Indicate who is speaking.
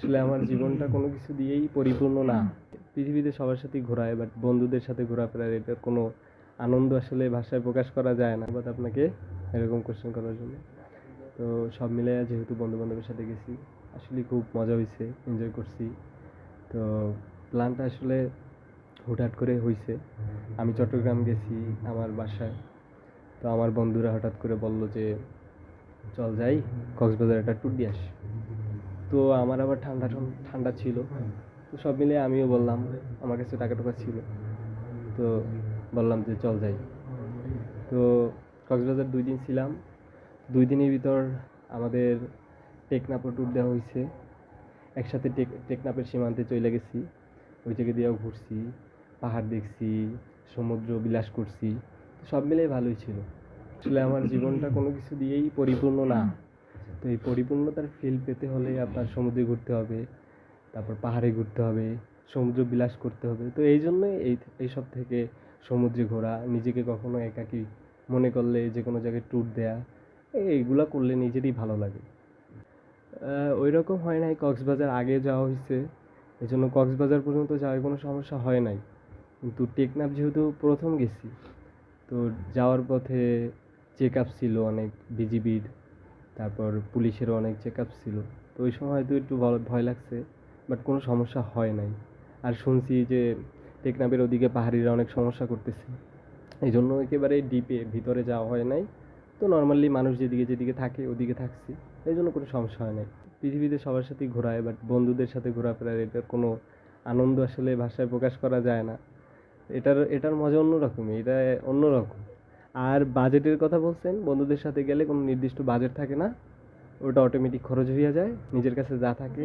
Speaker 1: আসলে আমার জীবনটা কোনো কিছু দিয়েই পরিপূর্ণ না। পৃথিবীতে সবার সাথেই ঘোরায়, বাট বন্ধুদের সাথে ঘোরাফেরার এটার কোনো আনন্দ আসলে ভাষায় প্রকাশ করা যায় না। বাট আপনাকে এরকম কোশ্চেন করার জন্য। তো সব মিলে যেহেতু বন্ধু-বান্ধবের সাথে গেছি, আসলে খুব মজা হইছে, এনজয় করছি। তো প্ল্যানটা আসলে হুটহাট করে হইছে। আমি চট্টগ্রাম গেছি আমার বাসায়। তো আমার বন্ধুরা হঠাৎ করে বলল যে, "চল যাই, কক্সবাজার একটা ট্যুর দিয়ে আসি।" তো আমার আবার ঠান্ডা ছিল। তো সব মিলিয়ে আমিও বললাম, আমার কাছে টাকা-টুকা ছিল। তো বললাম যে, "চল যাই।" তো কক্সবাজার ২ দিন ছিলাম। ২ দিনের ভিতর আমাদের টেকনাফও ট্যুর দেওয়া হইছে। একসাথে টেকনাফের সীমান্তে চইলা গেছি। ওই জায়গা দিয়েও ঘুরছি, পাহাড় দেখছি, সমুদ্র বিলাস করছি। সব মিলিয়ে ভালোই ছিল। আসলে আমার জীবনটা কোনো কিছু দিয়েই পরিপূর্ণ না। তো এই পরিপূর্ণতার ফিল পেতে হলে আপনার সমুদ্রে ঘুরতে হবে, তারপর পাহাড়ে ঘুরতে হবে, সমুদ্র বিলাস করতে হবে। তো এই জন্যই এইসব থেকে সমুদ্রে ঘোরা, নিজেকে কখনো একাকী মনে করলে যে কোনো জায়গায় ট্যুর দেয়া, এইগুলা করলে নিজেরই ভালো লাগে। ওই রকম হয় নাই, কক্সবাজার আগে যাওয়া হয়েছে, এই জন্য কক্সবাজার পর্যন্ত যাওয়ার কোনো সমস্যা হয় নাই। কিন্তু টেকনাফ যেহেতু প্রথম গেছি, তো যাওয়ার পথে চেক আপ ছিল অনেক বিজিবির, তারপর পুলিশেরও অনেক চেক আপ ছিল। তো ওই সময় হয়তো একটু ভয় লাগছে, বাট কোনো সমস্যা হয় নাই। আর শুনছি যে টেকনাফের ওদিকে পাহাড়িরা অনেক সমস্যা করতেছে, এই জন্য একেবারে ডিপে ভিতরে যাওয়া হয় নাই। তো নর্মালি মানুষ যেদিকে যেদিকে থাকে ওদিকে থাকছি, এই জন্য কোনো সমস্যা হয় নাই। পৃথিবীতে সবার সাথেই ঘোরায়, বাট বন্ধুদের সাথে ঘোরাফেরার এটার কোনো আনন্দ আসলে ভাষায় প্রকাশ করা যায় না। এটার মজা অন্যরকমই, এটা অন্যরকম। আর বাজেটের কথা বলছেন, বন্ধুদের সাথে গেলে কোনো নির্দিষ্ট বাজেট থাকে না, ওটা অটোমেটিক খরচ হইয়া যায়, নিজের কাছে যা থাকে